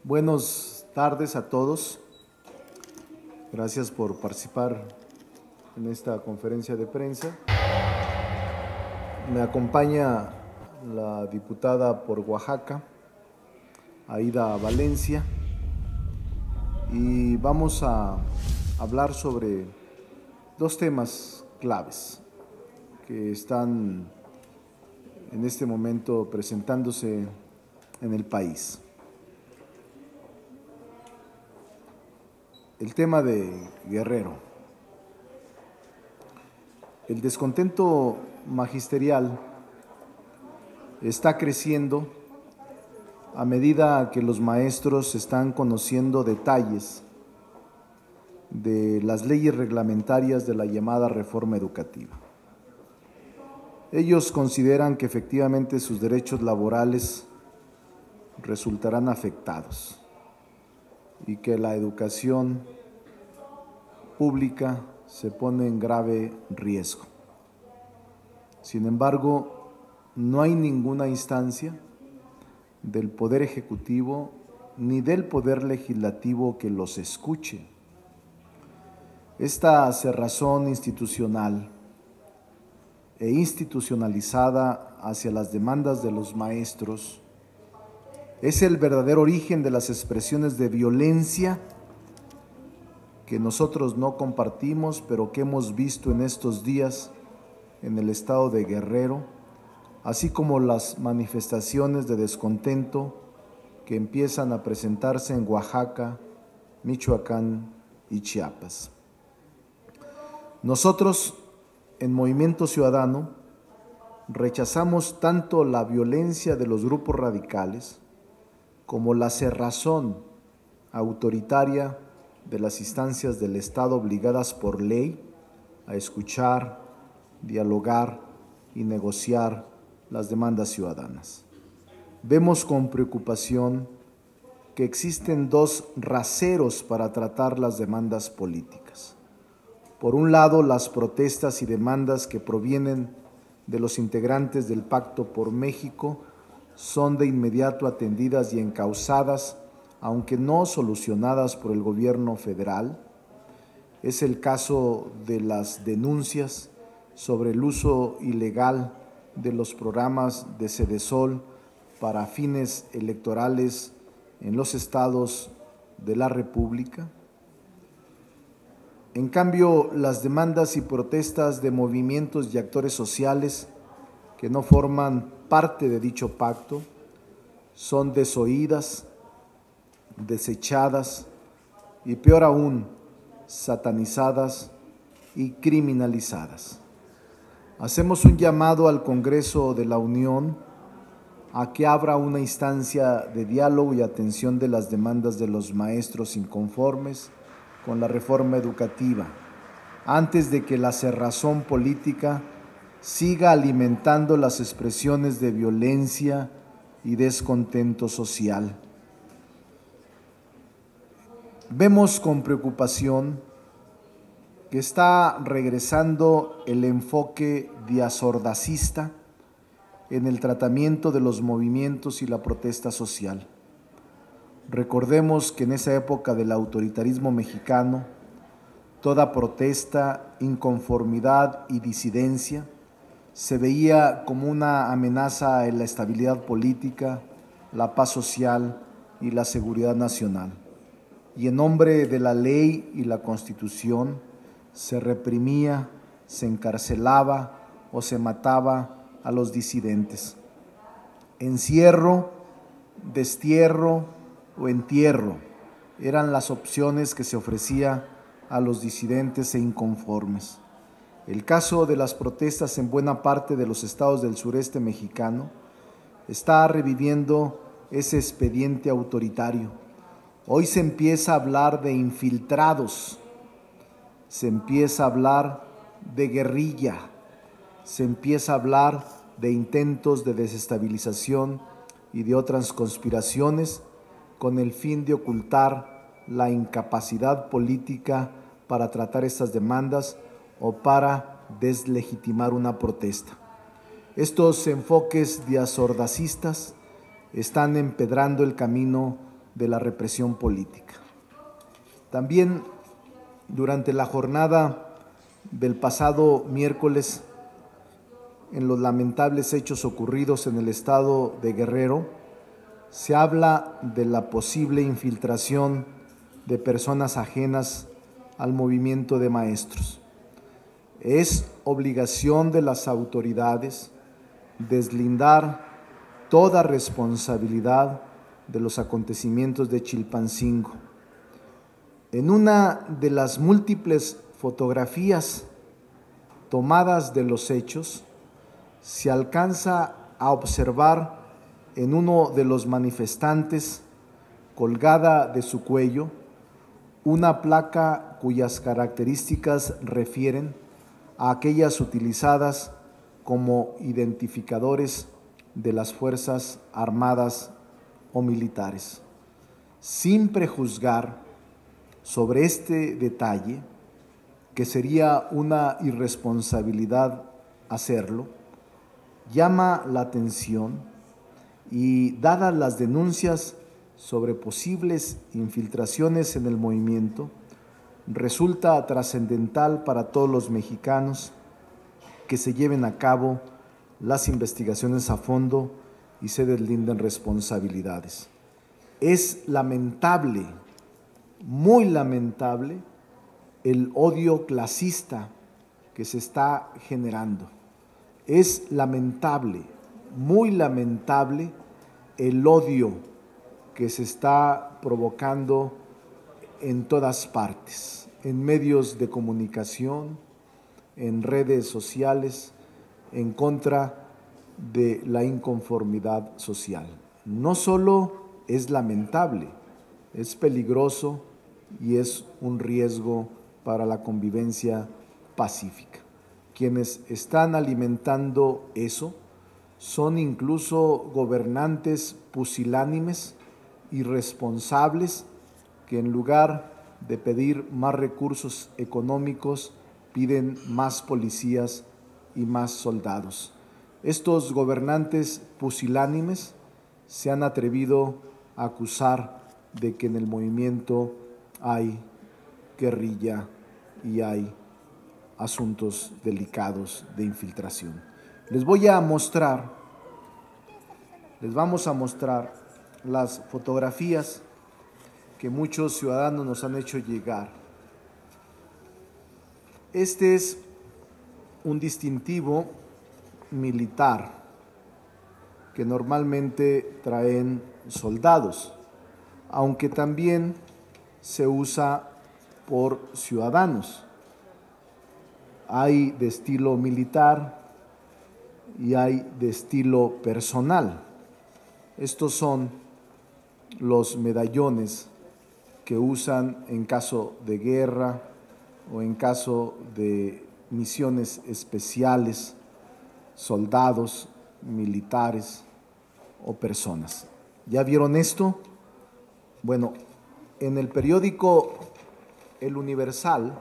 Buenas tardes a todos. Gracias por participar en esta conferencia de prensa. Me acompaña la diputada por Oaxaca, Aida Valencia, y vamos a hablar sobre dos temas claves que están en este momento presentándose en el país. El tema de Guerrero. El descontento magisterial está creciendo a medida que los maestros están conociendo detalles de las leyes reglamentarias de la llamada reforma educativa. Ellos consideran que efectivamente sus derechos laborales resultarán afectados y que la educación pública se pone en grave riesgo. Sin embargo, no hay ninguna instancia del Poder Ejecutivo ni del Poder Legislativo que los escuche. Esta cerrazón institucional e institucionalizada hacia las demandas de los maestros es el verdadero origen de las expresiones de violencia que nosotros no compartimos, pero que hemos visto en estos días en el estado de Guerrero, así como las manifestaciones de descontento que empiezan a presentarse en Oaxaca, Michoacán y Chiapas. Nosotros, en Movimiento Ciudadano, rechazamos tanto la violencia de los grupos radicales como la cerrazón autoritaria de las instancias del Estado obligadas por ley a escuchar, dialogar y negociar las demandas ciudadanas. Vemos con preocupación que existen dos raseros para tratar las demandas políticas. Por un lado, las protestas y demandas que provienen de los integrantes del Pacto por México son de inmediato atendidas y encausadas, aunque no solucionadas por el gobierno federal. Es el caso de las denuncias sobre el uso ilegal de los programas de Sedesol para fines electorales en los estados de la República. En cambio, las demandas y protestas de movimientos y actores sociales que no forman parte de dicho pacto son desoídas, desechadas y, peor aún, satanizadas y criminalizadas. Hacemos un llamado al Congreso de la Unión a que abra una instancia de diálogo y atención de las demandas de los maestros inconformes con la reforma educativa, antes de que la cerrazón política siga alimentando las expresiones de violencia y descontento social. Vemos con preocupación que está regresando el enfoque diazordacista en el tratamiento de los movimientos y la protesta social. Recordemos que en esa época del autoritarismo mexicano, toda protesta, inconformidad y disidencia se veía como una amenaza en la estabilidad política, la paz social y la seguridad nacional. Y en nombre de la ley y la Constitución se reprimía, se encarcelaba o se mataba a los disidentes. Encierro, destierro o entierro eran las opciones que se ofrecía a los disidentes e inconformes. El caso de las protestas en buena parte de los estados del sureste mexicano está reviviendo ese expediente autoritario. Hoy se empieza a hablar de infiltrados, se empieza a hablar de guerrilla, se empieza a hablar de intentos de desestabilización y de otras conspiraciones con el fin de ocultar la incapacidad política para tratar estas demandas o para deslegitimar una protesta. Estos enfoques diazordacistas están empedrando el camino de la represión política. También durante la jornada del pasado miércoles, en los lamentables hechos ocurridos en el estado de Guerrero, se habla de la posible infiltración de personas ajenas al movimiento de maestros. Es obligación de las autoridades deslindar toda responsabilidad de los acontecimientos de Chilpancingo. En una de las múltiples fotografías tomadas de los hechos, se alcanza a observar en uno de los manifestantes, colgada de su cuello, una placa cuyas características refieren a aquellas utilizadas como identificadores de las Fuerzas Armadas o militares. Sin prejuzgar sobre este detalle, que sería una irresponsabilidad hacerlo, llama la atención y, dadas las denuncias sobre posibles infiltraciones en el movimiento, resulta trascendental para todos los mexicanos que se lleven a cabo las investigaciones a fondo y se deslinden responsabilidades. Es lamentable, muy lamentable, el odio clasista que se está generando. Es lamentable, muy lamentable, el odio que se está provocando en todas partes, en medios de comunicación, en redes sociales, en contra de la inconformidad social. No solo es lamentable, es peligroso y es un riesgo para la convivencia pacífica. Quienes están alimentando eso son incluso gobernantes pusilánimes, irresponsables, que en lugar de pedir más recursos económicos, piden más policías y más soldados. Estos gobernantes pusilánimes se han atrevido a acusar de que en el movimiento hay guerrilla y hay asuntos delicados de infiltración. Les vamos a mostrar las fotografías que muchos ciudadanos nos han hecho llegar. Este es un distintivo militar que normalmente traen soldados, aunque también se usa por ciudadanos. Hay de estilo militar y hay de estilo personal. Estos son los medallones que usan en caso de guerra o en caso de misiones especiales, soldados, militares o personas. ¿Ya vieron esto? Bueno, en el periódico El Universal,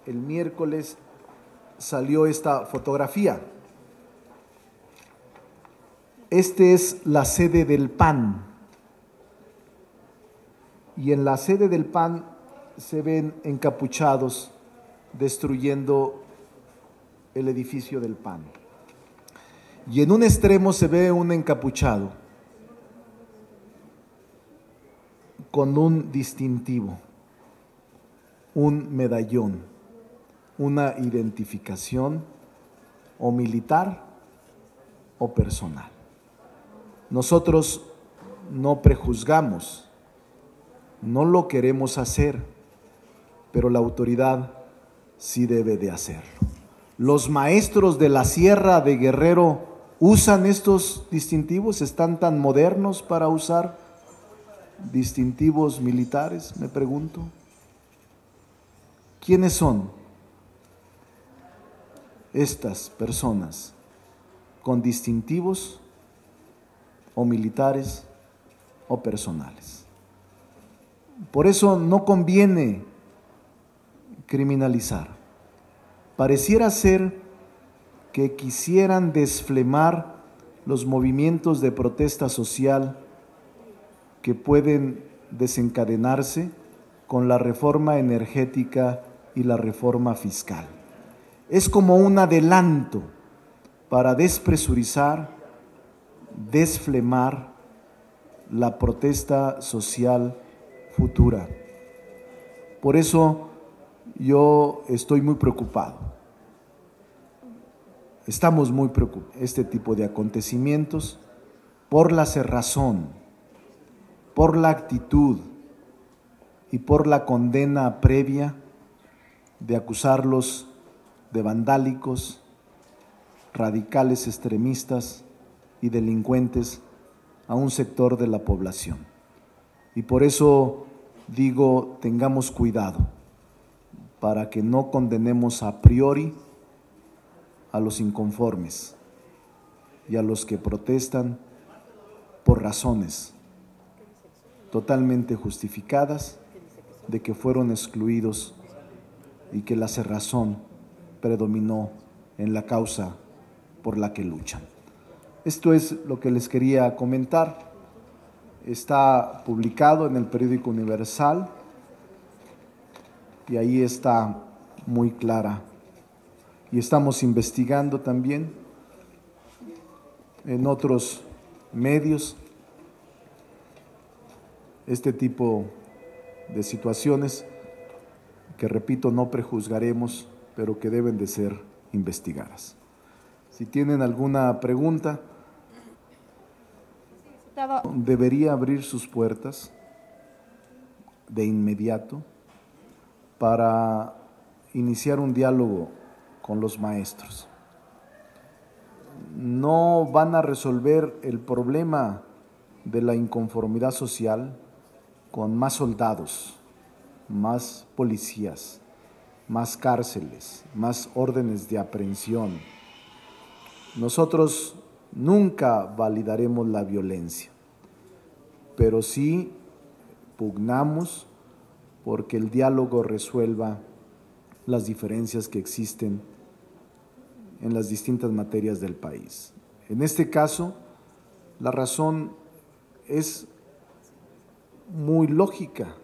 el miércoles salió esta fotografía. Este es la sede del PAN. Y en la sede del PAN se ven encapuchados destruyendo el edificio del PAN. Y en un extremo se ve un encapuchado con un distintivo, un medallón, una identificación o militar o personal. Nosotros no prejuzgamos, no lo queremos hacer, pero la autoridad sí debe de hacerlo. Los maestros de la Sierra de Guerrero usan estos distintivos, están tan modernos para usar distintivos militares, me pregunto. ¿Quiénes son estas personas con distintivos o militares o personales? Por eso no conviene criminalizar. Pareciera ser que quisieran desflemar los movimientos de protesta social que pueden desencadenarse con la reforma energética y la reforma fiscal. Es como un adelanto para despresurizar, desflemar la protesta social futura. Por eso yo estoy muy preocupado. Estamos muy preocupados. Este tipo de acontecimientos, por la cerrazón, por la actitud y por la condena previa de acusarlos de vandálicos, radicales extremistas y delincuentes a un sector de la población. Y por eso digo, tengamos cuidado para que no condenemos a priori a los inconformes y a los que protestan por razones totalmente justificadas de que fueron excluidos y que la cerrazón predominó en la causa por la que luchan. Esto es lo que les quería comentar. Está publicado en el periódico Universal y ahí está muy clara. Y estamos investigando también en otros medios este tipo de situaciones que, repito, no prejuzgaremos, pero que deben de ser investigadas. Si tienen alguna pregunta, debería abrir sus puertas de inmediato para iniciar un diálogo con los maestros. No van a resolver el problema de la inconformidad social con más soldados, más policías, más cárceles, más órdenes de aprehensión. Nosotros nunca validaremos la violencia, pero sí pugnamos porque el diálogo resuelva las diferencias que existen en las distintas materias del país. En este caso, la razón es muy lógica.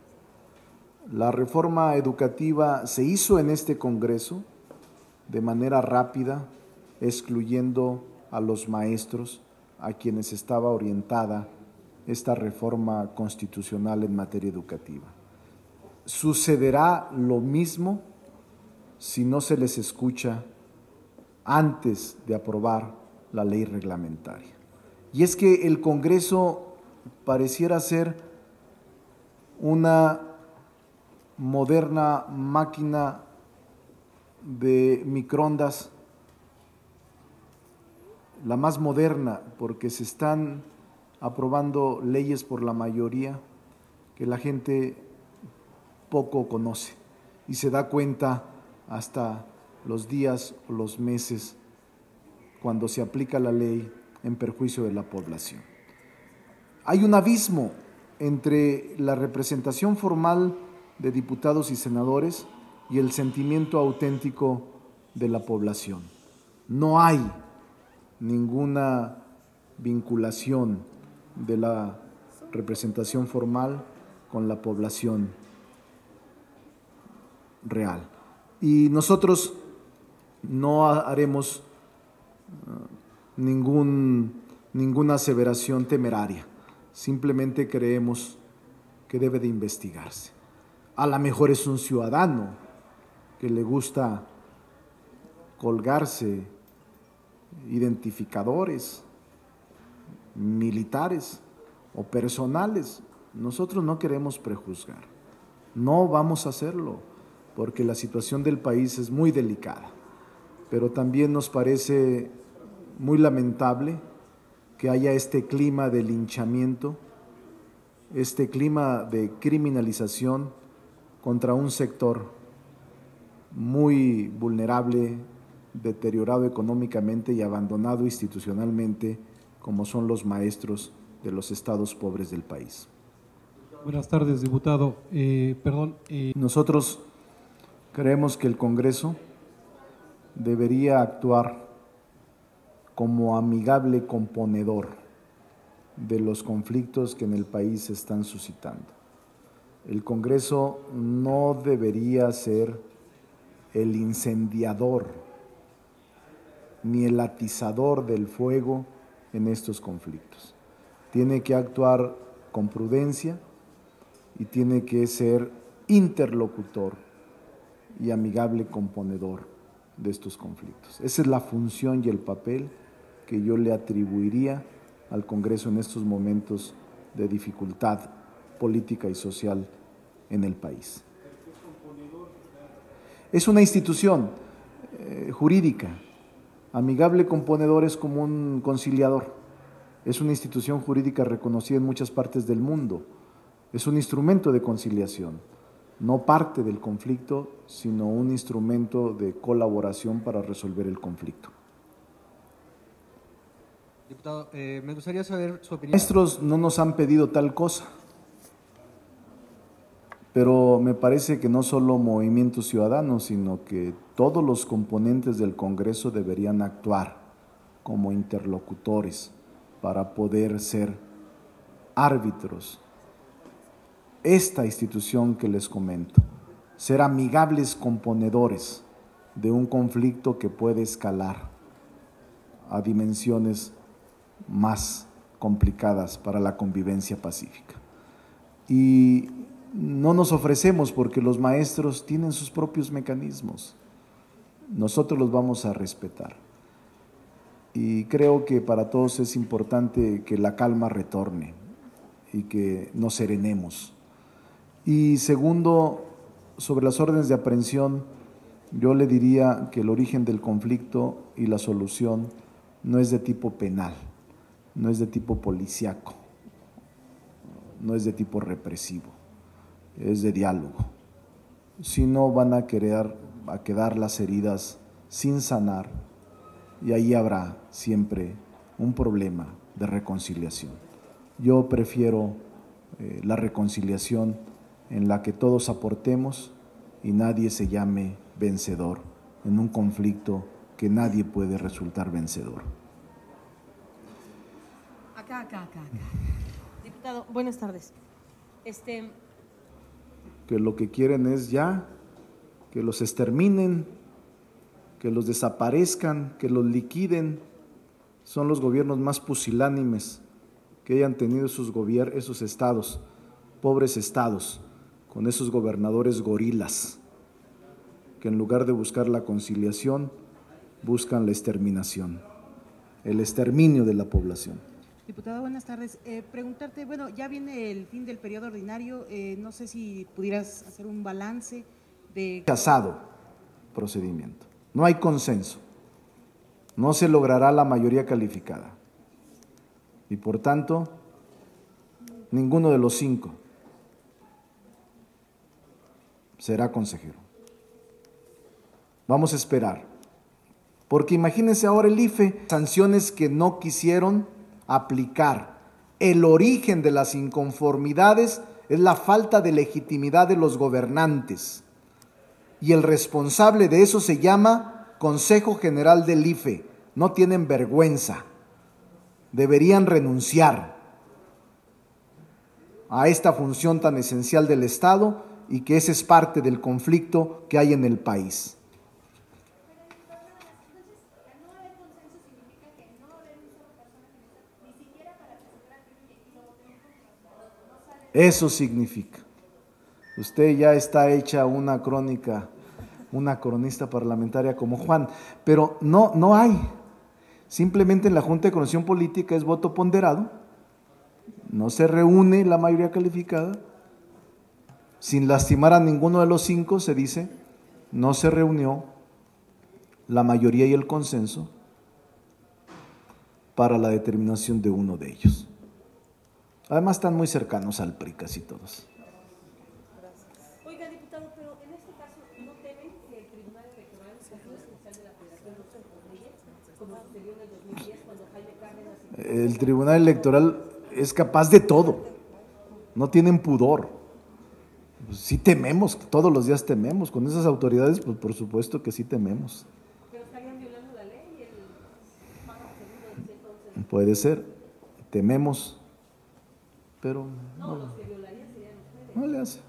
La reforma educativa se hizo en este Congreso de manera rápida, excluyendo a los maestros a quienes estaba orientada esta reforma constitucional en materia educativa. Sucederá lo mismo si no se les escucha antes de aprobar la ley reglamentaria. Y es que el Congreso pareciera ser una moderna máquina de microondas, la más moderna, porque se están aprobando leyes por la mayoría que la gente poco conoce y se da cuenta hasta los días o los meses cuando se aplica la ley en perjuicio de la población. Hay un abismo entre la representación formal de diputados y senadores y el sentimiento auténtico de la población. No hay ninguna vinculación de la representación formal con la población real. Y nosotros no haremos ninguna aseveración temeraria, simplemente creemos que debe de investigarse. A lo mejor es un ciudadano que le gusta colgarse identificadores militares o personales. Nosotros no queremos prejuzgar, no vamos a hacerlo, porque la situación del país es muy delicada, pero también nos parece muy lamentable que haya este clima de linchamiento, este clima de criminalización contra un sector muy vulnerable, deteriorado económicamente y abandonado institucionalmente, como son los maestros de los estados pobres del país. Buenas tardes, diputado. Nosotros creemos que el Congreso debería actuar como amigable componedor de los conflictos que en el país se están suscitando. El Congreso no debería ser el incendiador ni el atizador del fuego en estos conflictos. Tiene que actuar con prudencia y tiene que ser interlocutor y amigable componedor de estos conflictos. Esa es la función y el papel que yo le atribuiría al Congreso en estos momentos de dificultad política y social en el país. Es una institución jurídica. Amigable componedor es como un conciliador. Es una institución jurídica reconocida en muchas partes del mundo. Es un instrumento de conciliación, no parte del conflicto, sino un instrumento de colaboración para resolver el conflicto. Diputado, me gustaría saber su opinión. Maestros no nos han pedido tal cosa, pero me parece que no solo Movimiento Ciudadano, sino que todos los componentes del Congreso deberían actuar como interlocutores para poder ser árbitros. Esta institución que les comento, ser amigables componedores de un conflicto que puede escalar a dimensiones más complicadas para la convivencia pacífica. Y no nos ofrecemos porque los maestros tienen sus propios mecanismos. Nosotros los vamos a respetar. Y creo que para todos es importante que la calma retorne y que nos serenemos. Y segundo, sobre las órdenes de aprehensión, yo le diría que el origen del conflicto y la solución no es de tipo penal, no es de tipo policíaco, no es de tipo represivo, es de diálogo. Si no, van a quedar las heridas sin sanar y ahí habrá siempre un problema de reconciliación. Yo prefiero la reconciliación en la que todos aportemos y nadie se llame vencedor en un conflicto que nadie puede resultar vencedor. Acá. Diputado, buenas tardes. Que lo que quieren es ya que los exterminen, que los desaparezcan, que los liquiden. Son los gobiernos más pusilánimes que hayan tenido esos estados, pobres estados, con esos gobernadores gorilas, que en lugar de buscar la conciliación, buscan la exterminación, el exterminio de la población. Diputado, buenas tardes. Preguntarte, bueno, ya viene el fin del periodo ordinario, no sé si pudieras hacer un balance de… Rechazado procedimiento, no hay consenso, no se logrará la mayoría calificada y por tanto, ninguno de los 5 será consejero. Vamos a esperar, porque imagínense ahora el IFE, sanciones que no quisieron aplicar. El origen de las inconformidades es la falta de legitimidad de los gobernantes y el responsable de eso se llama Consejo General del IFE. No tienen vergüenza, deberían renunciar a esta función tan esencial del Estado y que ese es parte del conflicto que hay en el país. Eso significa. Usted ya está hecha una crónica, una cronista parlamentaria como Juan, pero no hay. Simplemente en la Junta de Coordinación Política es voto ponderado, no se reúne la mayoría calificada, sin lastimar a ninguno de los 5, se dice, no se reunió la mayoría y el consenso para la determinación de uno de ellos. Además están muy cercanos al PRI casi todos. Oiga, diputado, pero en este caso, ¿no temen que el Tribunal Electoral, el Poder Judicial de la Federación, no se obligue, como sucedió en el 2010 cuando Jaime Cárdenas… El Tribunal Electoral es capaz de todo, no tienen pudor. Pues sí tememos, todos los días tememos, con esas autoridades pues por supuesto que sí tememos. ¿Pero estarían violando la ley y el párrafo segundo del 111? Puede ser, tememos pero No, los que violarían serían ustedes. no le hace.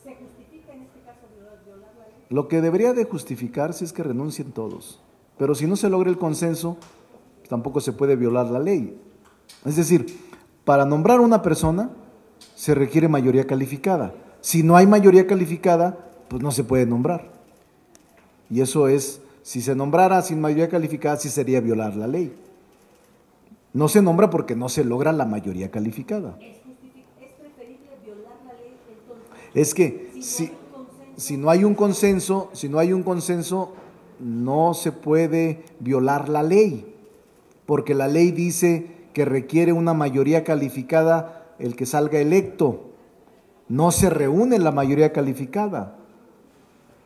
¿Se justifica en este caso violar la ley? Lo que debería de justificarse es que renuncien todos, pero si no se logra el consenso, tampoco se puede violar la ley. Es decir, para nombrar a una persona se requiere mayoría calificada. Si no hay mayoría calificada, pues no se puede nombrar. Y eso es, si se nombrara sin mayoría calificada, sí sería violar la ley. No se nombra porque no se logra la mayoría calificada. ¿Es preferible violar la ley entonces? Es que si no hay un consenso, no se puede violar la ley, porque la ley dice que requiere una mayoría calificada el que salga electo. No se reúne la mayoría calificada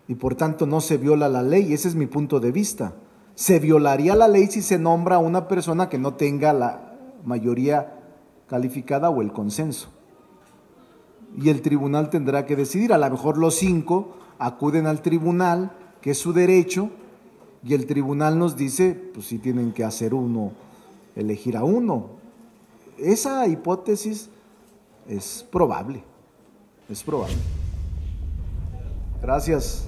y por tanto no se viola la ley. Ese es mi punto de vista. Se violaría la ley si se nombra a una persona que no tenga la mayoría calificada o el consenso. Y el tribunal tendrá que decidir. A lo mejor los 5 acuden al tribunal, que es su derecho, y el tribunal nos dice, pues sí tienen que hacer uno, elegir a uno. Esa hipótesis es probable. Es probable. Gracias.